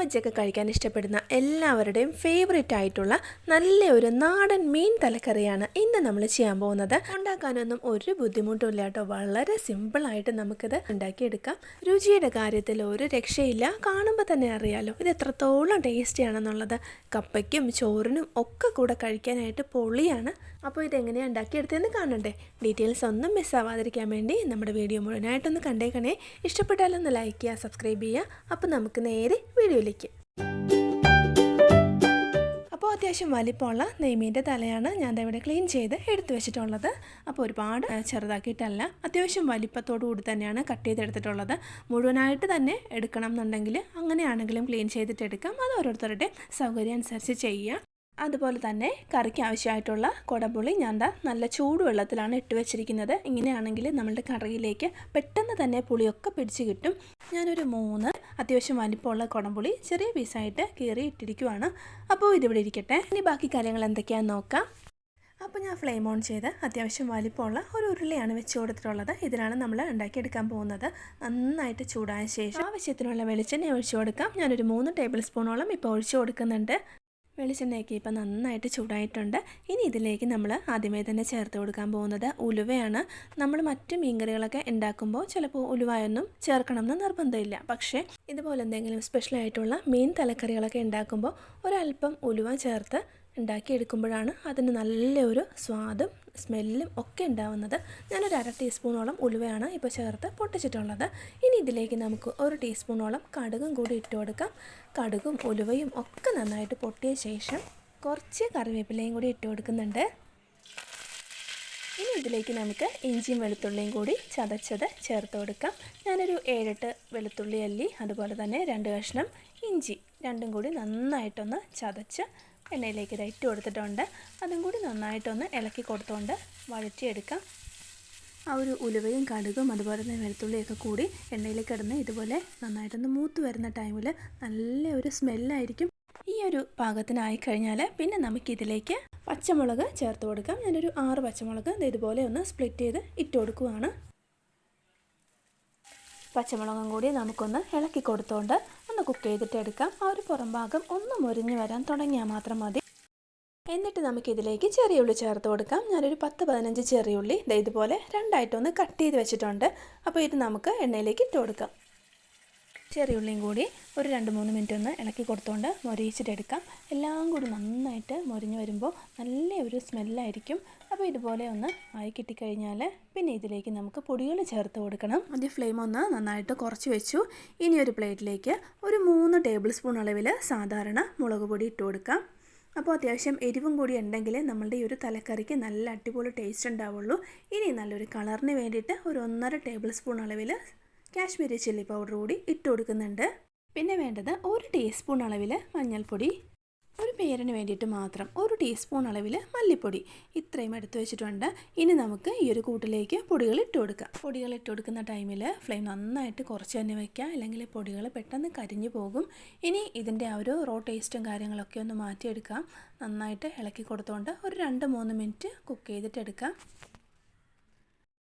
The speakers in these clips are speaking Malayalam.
വെജൊക്കെ കഴിക്കാൻ ഇഷ്ടപ്പെടുന്ന എല്ലാവരുടെയും ഫേവറേറ്റ് ആയിട്ടുള്ള നല്ലൊരു നാടൻ മീൻ തലക്കറിയാണ് ഇന്ന് നമ്മൾ ചെയ്യാൻ പോകുന്നത്. ഉണ്ടാക്കാനൊന്നും ഒരു ബുദ്ധിമുട്ടുമില്ല കേട്ടോ, വളരെ സിമ്പിളായിട്ട് നമുക്കിത് ഉണ്ടാക്കിയെടുക്കാം. രുചിയുടെ കാര്യത്തിൽ ഒരു രക്ഷയില്ല, കാണുമ്പോൾ തന്നെ അറിയാലോ ഇത് എത്രത്തോളം ടേസ്റ്റിയാണെന്നുള്ളത്. കപ്പയ്ക്കും ചോറിനും ഒക്കെ കൂടെ കഴിക്കാനായിട്ട് പൊളിയാണ്. അപ്പോൾ ഇതെങ്ങനെയാണ് ഉണ്ടാക്കിയെടുത്തതെന്ന് കാണണ്ടേ? ഡീറ്റെയിൽസ് ഒന്നും മിസ്സാവാതിരിക്കാൻ വേണ്ടി നമ്മുടെ വീഡിയോ മുഴുവനായിട്ടൊന്ന് കണ്ടേക്കണേ. ഇഷ്ടപ്പെട്ടാലൊന്ന് ലൈക്ക് ചെയ്യുക, സബ്സ്ക്രൈബ് ചെയ്യുക. അപ്പോൾ നമുക്ക് നേരെ വീഡിയോയിലേക്ക്. അപ്പോൾ അത്യാവശ്യം വലിപ്പമുള്ള നെയ്മീൻ്റെ തലയാണ് ഞാൻ ഇവിടെ ക്ലീൻ ചെയ്ത് എടുത്തു വെച്ചിട്ടുള്ളത്. അപ്പോൾ ഒരുപാട് ചെറുതാക്കിയിട്ടല്ല, അത്യാവശ്യം വലിപ്പത്തോടു കൂടി തന്നെയാണ് കട്ട് ചെയ്തെടുത്തിട്ടുള്ളത്. മുഴുവനായിട്ട് തന്നെ എടുക്കണം എന്നുണ്ടെങ്കിൽ അങ്ങനെയാണെങ്കിലും ക്ലീൻ ചെയ്തിട്ട് എടുക്കാം. അത് ഓരോരുത്തരുടെ സൗകര്യം അനുസരിച്ച് ചെയ്യുക. അതുപോലെ തന്നെ കറിക്ക് ആവശ്യമായിട്ടുള്ള കുടംപുളി ഞാൻ നല്ല ചൂടുവെള്ളത്തിലാണ് ഇട്ട് വെച്ചിരിക്കുന്നത്. ഇങ്ങനെയാണെങ്കിൽ നമ്മളുടെ കറിയിലേക്ക് പെട്ടെന്ന് തന്നെ പുളിയൊക്കെ പിടിച്ച് കിട്ടും. ഞാനൊരു 3 അത്യാവശ്യം വലിപ്പമുള്ള കുടംപുളി ചെറിയ പീസായിട്ട് കീറി ഇട്ടിരിക്കുവാണ്. അപ്പോൾ ഇതിവിടെ ഇരിക്കട്ടെ. ഇനി ബാക്കി കാര്യങ്ങൾ എന്തൊക്കെയാണെന്ന് നോക്കാം. അപ്പോൾ ഞാൻ ഫ്ലെയിം ഓൺ ചെയ്ത് അത്യാവശ്യം വലിപ്പമുള്ള ഒരു ഉരുളിയാണ് വെച്ച് കൊടുത്തിട്ടുള്ളത്. ഇതിലാണ് നമ്മൾ ഉണ്ടാക്കിയെടുക്കാൻ പോകുന്നത്. നന്നായിട്ട് ചൂടായ ശേഷം ആവശ്യത്തിനുള്ള വെളിച്ചെണ്ണ ഒഴിച്ചു കൊടുക്കാം. ഞാനൊരു 3 ടേബിൾ സ്പൂണോളം ഇപ്പോൾ ഒഴിച്ചു കൊടുക്കുന്നുണ്ട്. വെളിച്ചെണ്ണയൊക്കെ ഇപ്പോൾ നന്നായിട്ട് ചൂടായിട്ടുണ്ട്. ഇനി ഇതിലേക്ക് നമ്മൾ ആദ്യമേ തന്നെ ചേർത്ത് കൊടുക്കാൻ പോകുന്നത് ഉലുവയാണ്. നമ്മൾ മറ്റ് മീൻകറികളൊക്കെ ഉണ്ടാക്കുമ്പോൾ ചിലപ്പോൾ ഉലുവയൊന്നും ചേർക്കണം എന്ന് നിർബന്ധമില്ല. പക്ഷേ ഇതുപോലെ എന്തെങ്കിലും സ്പെഷ്യലായിട്ടുള്ള മീൻ തലക്കറികളൊക്കെ ഉണ്ടാക്കുമ്പോൾ ഒരല്പം ഉലുവ ചേർത്ത് ഉണ്ടാക്കിയെടുക്കുമ്പോഴാണ് അതിന് നല്ലൊരു സ്വാദും സ്മെല്ലും ഒക്കെ ഉണ്ടാവുന്നത്. ഞാനൊരു 1/2 ടീസ്പൂണോളം ഉലുവയാണ് ഇപ്പോൾ ചേർത്ത് പൊട്ടിച്ചിട്ടുള്ളത്. ഇനി ഇതിലേക്ക് നമുക്ക് 1 ടീസ്പൂണോളം കടുകും കൂടി ഇട്ട് കൊടുക്കാം. കടുകും ഉലുവയും ഒക്കെ നന്നായിട്ട് പൊട്ടിയ ശേഷം കുറച്ച് കറിവേപ്പിലയും കൂടി ഇട്ട് കൊടുക്കുന്നുണ്ട്. ഇനി ഇതിലേക്ക് നമുക്ക് ഇഞ്ചിയും വെളുത്തുള്ളിയും കൂടി ചതച്ചത് ചേർത്ത് കൊടുക്കാം. ഞാനൊരു 7-8 വെളുത്തുള്ളി അല്ലി, അതുപോലെ തന്നെ 2 കഷ്ണം ഇഞ്ചി, രണ്ടും കൂടി നന്നായിട്ടൊന്ന് ചതച്ച് എണ്ണയിലേക്ക് ഇട്ട് കൊടുത്തിട്ടുണ്ട്. അതും കൂടി നന്നായിട്ടൊന്ന് ഇളക്കി കൊടുത്തുകൊണ്ട് വഴറ്റിയെടുക്കാം. ആ ഒരു ഉലുവയും കടുകും അതുപോലെ തന്നെ വെളുത്തുള്ളിയൊക്കെ കൂടി എണ്ണയിലേക്ക് ഇടുന്ന ഇതുപോലെ നന്നായിട്ടൊന്ന് മൂത്ത് വരുന്ന ടൈമിൽ നല്ലൊരു സ്മെല്ലായിരിക്കും. ഈ ഒരു പാകത്തിനായി കഴിഞ്ഞാൽ പിന്നെ നമുക്കിതിലേക്ക് പച്ചമുളക് ചേർത്ത് കൊടുക്കാം. ഞാനൊരു 6 പച്ചമുളക് ഇതുപോലെ ഒന്ന് സ്പ്ലിറ്റ് ചെയ്ത് ഇട്ട് കൊടുക്കുകയാണ്. പച്ചമുളകും കൂടി നമുക്കൊന്ന് ഇളക്കി കൊടുത്തുകൊണ്ട് ഒന്ന് കുക്ക് ചെയ്തിട്ട് എടുക്കാം. ആ ഒരു പുറം ഭാഗം ഒന്ന് മുരിഞ്ഞ് വരാൻ തുടങ്ങിയാൽ മാത്രം മതി. എന്നിട്ട് നമുക്കിതിലേക്ക് ചെറിയുള്ളി ചേർത്ത് കൊടുക്കാം. ഞാനൊരു 10-15 ചെറിയുള്ളി ഇതുപോലെ 2ആയിട്ടൊന്ന് കട്ട് ചെയ്ത് വെച്ചിട്ടുണ്ട്. അപ്പോൾ ഇത് നമുക്ക് എണ്ണയിലേക്ക് ഇട്ട് കൊടുക്കാം. ചെറിയുള്ളിയും കൂടി ഒരു 2-3 മിനിറ്റ് ഒന്ന് ഇളക്കി കൊടുത്തുകൊണ്ട് മൊരിയിച്ചിട്ടെടുക്കാം. എല്ലാം കൂടി നന്നായിട്ട് മൊരിഞ്ഞ് വരുമ്പോൾ നല്ലൊരു സ്മെല്ലായിരിക്കും. അപ്പോൾ ഇതുപോലെ ഒന്ന് ആയി കിട്ടിക്കഴിഞ്ഞാൽ പിന്നെ ഇതിലേക്ക് നമുക്ക് പൊടികൾ ചേർത്ത് കൊടുക്കണം. ആദ്യം ഫ്ലെയിം ഒന്ന് നന്നായിട്ട് കുറച്ച് വെച്ചു. ഇനി ഒരു പ്ലേറ്റിലേക്ക് ഒരു 3 ടേബിൾ സ്പൂൺ അളവിൽ സാധാരണ മുളക് പൊടി ഇട്ട് കൊടുക്കാം. അപ്പോൾ അത്യാവശ്യം എരിവും കൂടി ഉണ്ടെങ്കിൽ നമ്മളുടെ ഈ ഒരു തലക്കറിക്ക് നല്ല അടിപൊളി ടേസ്റ്റ് ഉണ്ടാവുള്ളൂ. ഇനി നല്ലൊരു കളറിന് വേണ്ടിയിട്ട് ഒരു 1.5 ടേബിൾ സ്പൂൺ അളവിൽ കാശ്മീരി ചില്ലി പൗഡർ കൂടി ഇട്ട് കൊടുക്കുന്നുണ്ട്. പിന്നെ വേണ്ടത് 1 ടീസ്പൂൺ അളവിൽ മഞ്ഞൾപ്പൊടി, ഒരു പേരിന് വേണ്ടിയിട്ട് മാത്രം 1 ടീസ്പൂൺ അളവിൽ മല്ലിപ്പൊടി, ഇത്രയും എടുത്ത് വെച്ചിട്ടുണ്ട്. ഇനി നമുക്ക് ഈ ഒരു കൂട്ടിലേക്ക് പൊടികൾ ഇട്ട് കൊടുക്കാം. പൊടികൾ ഇട്ട് കൊടുക്കുന്ന ടൈമിൽ ഫ്ലെയിം നന്നായിട്ട് കുറച്ച് തന്നെ വയ്ക്കുക, അല്ലെങ്കിൽ പൊടികൾ പെട്ടെന്ന് കരിഞ്ഞു പോകും. ഇനി ഇതിൻ്റെ ആ ഒരു റോ ടേസ്റ്റും കാര്യങ്ങളൊക്കെ ഒന്ന് മാറ്റിയെടുക്കാം. നന്നായിട്ട് ഇളക്കി കൊടുത്തുകൊണ്ട് ഒരു 2-3 മിനിറ്റ് കുക്ക് ചെയ്തിട്ടെടുക്കാം.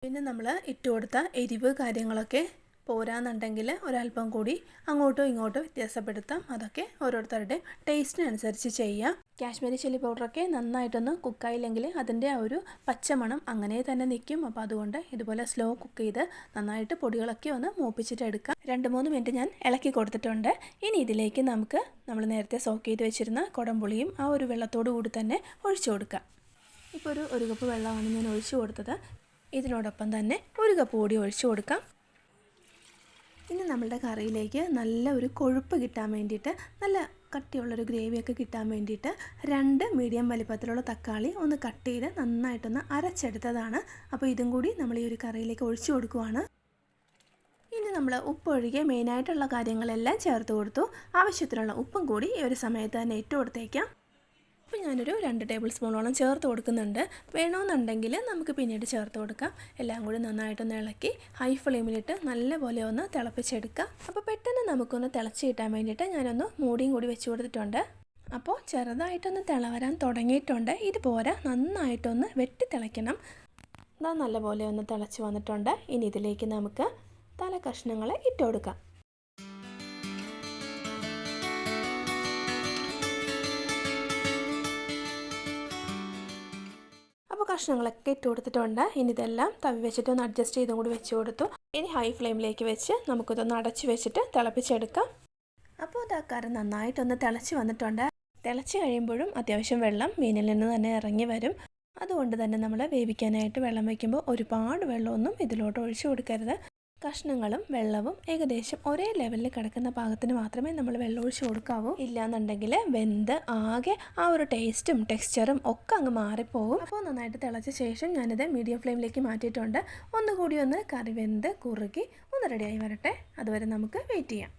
പിന്നെ നമ്മൾ ഇട്ട് കൊടുത്ത എരിവ് കാര്യങ്ങളൊക്കെ പോരാന്നുണ്ടെങ്കിൽ ഒരല്പം കൂടി അങ്ങോട്ടോ ഇങ്ങോട്ടോ വ്യത്യാസപ്പെടുത്താം. അതൊക്കെ ഓരോരുത്തരുടെ ടേസ്റ്റിനനുസരിച്ച് ചെയ്യാം. കാശ്മീരി ചില്ലി പൗഡറൊക്കെ നന്നായിട്ടൊന്ന് കുക്കായില്ലെങ്കിൽ അതിൻ്റെ ആ ഒരു പച്ചമണം അങ്ങനെ തന്നെ നിൽക്കും. അപ്പോൾ അതുകൊണ്ട് ഇതുപോലെ സ്ലോ കുക്ക് ചെയ്ത് നന്നായിട്ട് പൊടികളൊക്കെ ഒന്ന് മൂപ്പിച്ചിട്ടെടുക്കാം. 2-3 മിനിറ്റ് ഞാൻ ഇളക്കി കൊടുത്തിട്ടുണ്ട്. ഇനി ഇതിലേക്ക് നമുക്ക് നമ്മൾ നേരത്തെ സോക്ക് ചെയ്ത് വെച്ചിരുന്ന കുടംപുളിയും ആ ഒരു വെള്ളത്തോടു കൂടി തന്നെ ഒഴിച്ചു കൊടുക്കാം. ഇപ്പോൾ ഒരു കപ്പ് വെള്ളമാണ് ഞാൻ ഒഴിച്ചു കൊടുത്തത്. ഇതിനോടൊപ്പം തന്നെ 1 കപ്പ് കൂടി ഒഴിച്ചു കൊടുക്കാം. ഇനി നമ്മളുടെ കറിയിലേക്ക് നല്ല ഒരു കൊഴുപ്പ് കിട്ടാൻ വേണ്ടിയിട്ട്, നല്ല കട്ടിയുള്ളൊരു ഗ്രേവിയൊക്കെ കിട്ടാൻ വേണ്ടിയിട്ട് 2 മീഡിയം വലിപ്പത്തിലുള്ള തക്കാളി ഒന്ന് കട്ട് ചെയ്ത് നന്നായിട്ടൊന്ന് അരച്ചെടുത്തതാണ്. അപ്പോൾ ഇതും കൂടി നമ്മൾ ഈ ഒരു കറിയിലേക്ക് ഒഴിച്ചു കൊടുക്കുവാണ്. ഇനി നമ്മൾ ഉപ്പ് ഒഴികെ മെയിനായിട്ടുള്ള കാര്യങ്ങളെല്ലാം ചേർത്ത് കൊടുത്തു. ആവശ്യത്തിനുള്ള ഉപ്പും കൂടി ഈ ഒരു സമയത്ത് തന്നെ ഇട്ട് കൊടുത്തേക്കാം. അപ്പോൾ ഞാനൊരു 2 ടേബിൾ സ്പൂണോളം ചേർത്ത് കൊടുക്കുന്നുണ്ട്. വേണമെന്നുണ്ടെങ്കിൽ നമുക്ക് പിന്നീട് ചേർത്ത് കൊടുക്കാം. എല്ലാം കൂടി നന്നായിട്ടൊന്ന് ഇളക്കി ഹൈ ഫ്ലെയിമിലിട്ട് നല്ലപോലെ ഒന്ന് തിളപ്പിച്ചെടുക്കാം. അപ്പോൾ പെട്ടെന്ന് നമുക്കൊന്ന് തിളച്ച് കിട്ടാൻ വേണ്ടിയിട്ട് ഞാനൊന്ന് മൂടിയും കൂടി വെച്ച് കൊടുത്തിട്ടുണ്ട്. അപ്പോൾ ചെറുതായിട്ടൊന്ന് തിളവരാൻ തുടങ്ങിയിട്ടുണ്ട്. ഇത് പോരാ, നന്നായിട്ടൊന്ന് വെട്ടി തിളയ്ക്കണം. നല്ലപോലെ ഒന്ന് തിളച്ച് വന്നിട്ടുണ്ട്. ഇനി ഇതിലേക്ക് നമുക്ക് തല കഷ്ണങ്ങൾ ഇട്ട് കൊടുക്കാം. എല്ലാം കൂടി നന്നായിട്ടൊന്ന് ഇളക്കി ഹൈ ഫ്ലെയിമിലിട്ട് നല്ലപോലെ ഒന്ന് തിളപ്പിച്ചെടുക്കാം. അപ്പോൾ പെട്ടെന്ന് നമുക്കൊന്ന് തിളച്ച് കിട്ടാൻ വേണ്ടിയിട്ട് ഞാനൊന്ന് മൂടിയും കൂടി വെച്ച് കൊടുത്തിട്ടുണ്ട്. അപ്പോൾ ചെറുതായിട്ടൊന്ന് തിളവരാൻ തുടങ്ങിയിട്ടുണ്ട്. ഇത് പോരാ, നന്നായിട്ടൊന്ന് തിളച്ച് വന്നിട്ടുണ്ട്. ഇനി ഇതിലേക്ക് നമുക്ക് തല കഷ്ണങ്ങൾ ഇട്ട് കൊടുക്കാം. കഷ്ണങ്ങളൊക്കെ ഇട്ട് കൊടുത്തിട്ടുണ്ട്. ഇനി ഇതെല്ലാം തവി വെച്ചിട്ട് ഒന്ന് അഡ്ജസ്റ്റ് ചെയ്തും കൂടി വെച്ച് കൊടുത്തു. ഇനി ഹൈ ഫ്ലെയിമിലേക്ക് വെച്ച് നമുക്കിതൊന്ന് അടച്ച് വെച്ചിട്ട് തിളപ്പിച്ചെടുക്കാം. അപ്പോൾ ഇതാ കറി നന്നായിട്ടൊന്ന് തിളച്ച് വന്നിട്ടുണ്ട്. തിളച്ച് കഴിയുമ്പോഴും അത്യാവശ്യം വെള്ളം മീനിൽ നിന്ന് തന്നെ ഇറങ്ങി വരും. അതുകൊണ്ട് തന്നെ നമ്മൾ വേവിക്കാനായിട്ട് വെള്ളം വയ്ക്കുമ്പോൾ ഒരുപാട് വെള്ളമൊന്നും ഇതിലോട്ട് ഒഴിച്ചു കൊടുക്കരുത്. കഷ്ണങ്ങളും വെള്ളവും ഏകദേശം ഒരേ ലെവലിൽ കിടക്കുന്ന പാകത്തിന് മാത്രമേ നമ്മൾ വെള്ളം ഒഴിച്ച് കൊടുക്കാവൂ. ഇല്ലാന്നുണ്ടെങ്കിൽ വെന്ത് ആകെ ആ ഒരു ടേസ്റ്റും ടെക്സ്ചറും ഒക്കെ അങ്ങ് മാറിപ്പോകും. അപ്പോൾ നന്നായിട്ട് തിളച്ച ശേഷം ഞാനിത് മീഡിയം ഫ്ലെയിമിലേക്ക് മാറ്റിയിട്ടുണ്ട്. ഒന്നുകൂടി ഒന്ന് കറി വെന്ത് കുറുകി ഒന്ന് റെഡിയായി വരട്ടെ. അതുവരെ നമുക്ക് വെയിറ്റ് ചെയ്യാം.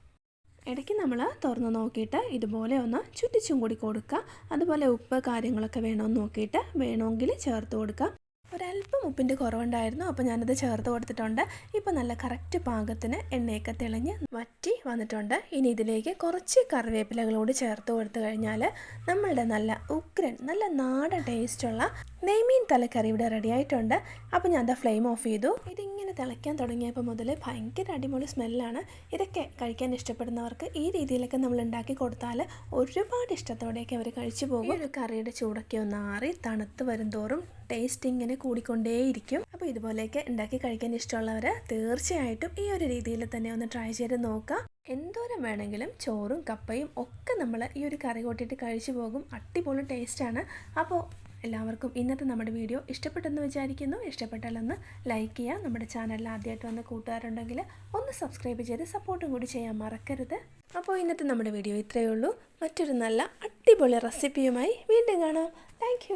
ഇടയ്ക്ക് നമ്മൾ തുറന്ന് നോക്കിയിട്ട് ഇതുപോലെ ഒന്ന് ചുറ്റിച്ചും കൂടി കൊടുക്കുക. അതുപോലെ ഉപ്പ് കാര്യങ്ങളൊക്കെ വേണമെന്ന് നോക്കിയിട്ട് വേണമെങ്കിൽ ചേർത്ത് കൊടുക്കുക. ഒരല്പം ഉപ്പിൻ്റെ കുറവുണ്ടായിരുന്നു, അപ്പോൾ ഞാനത് ചേർത്ത് കൊടുത്തിട്ടുണ്ട്. ഇപ്പോൾ നല്ല കറക്റ്റ് പാകത്തിന് എണ്ണയൊക്കെ തെളിഞ്ഞ് വറ്റി വന്നിട്ടുണ്ട്. ഇനി ഇതിലേക്ക് കുറച്ച് കറിവേപ്പിലകളോട് ചേർത്ത് കൊടുത്തു കഴിഞ്ഞാൽ നമ്മളുടെ നല്ല ഉഗ്രൻ നല്ല നാടൻ ടേസ്റ്റുള്ള നെയ്മീൻ തലക്കറി ഇവിടെ റെഡി ആയിട്ടുണ്ട്. അപ്പോൾ ഞാൻ ഫ്ലെയിം ഓഫ് ചെയ്തു. ഇതിങ്ങനെ തിളയ്ക്കാൻ തുടങ്ങിയപ്പോൾ മുതൽ ഭയങ്കര അടിപൊളി സ്മെല്ലാണ്. ഇതൊക്കെ കഴിക്കാൻ ഇഷ്ടപ്പെടുന്നവർക്ക് ഈ രീതിയിലൊക്കെ നമ്മൾ ഉണ്ടാക്കി കൊടുത്താൽ ഒരുപാട് ഇഷ്ടത്തോടെയൊക്കെ അവർ കഴിച്ചു പോകും. ഒരു കറിയുടെ ചൂടൊക്കെ ഒന്ന് ആറി തണുത്ത് വരും തോറും ടേസ്റ്റ് ഇങ്ങനെ കൂടിക്കൊണ്ടേയിരിക്കും. അപ്പോൾ ഇതുപോലെയൊക്കെ ഉണ്ടാക്കി കഴിക്കാൻ ഇഷ്ടമുള്ളവർ തീർച്ചയായിട്ടും ഈ ഒരു രീതിയിൽ തന്നെ ഒന്ന് ട്രൈ ചെയ്ത് നോക്കുക. എന്തോരം വേണമെങ്കിലും ചോറും കപ്പയും ഒക്കെ നമ്മൾ ഈ ഒരു കറി കൂട്ടിയിട്ട് കഴിച്ചു പോകും. അടിപൊളി ടേസ്റ്റാണ്. അപ്പോൾ എല്ലാവർക്കും ഇന്നത്തെ നമ്മുടെ വീഡിയോ ഇഷ്ടപ്പെട്ടെന്ന് വിചാരിക്കുന്നു. ഇഷ്ടപ്പെട്ടാലൊന്ന് ലൈക്ക് ചെയ്യുക. നമ്മുടെ ചാനലിൽ ആദ്യമായിട്ട് വന്ന കൂട്ടുകാരുണ്ടെങ്കിൽ ഒന്ന് സബ്സ്ക്രൈബ് ചെയ്ത് സപ്പോർട്ടും കൂടി ചെയ്യാൻ മറക്കരുത്. അപ്പോൾ ഇന്നത്തെ നമ്മുടെ വീഡിയോ ഇത്രയേ ഉള്ളൂ. മറ്റൊരു നല്ല അടിപൊളി റെസിപ്പിയുമായി വീണ്ടും കാണാം. താങ്ക്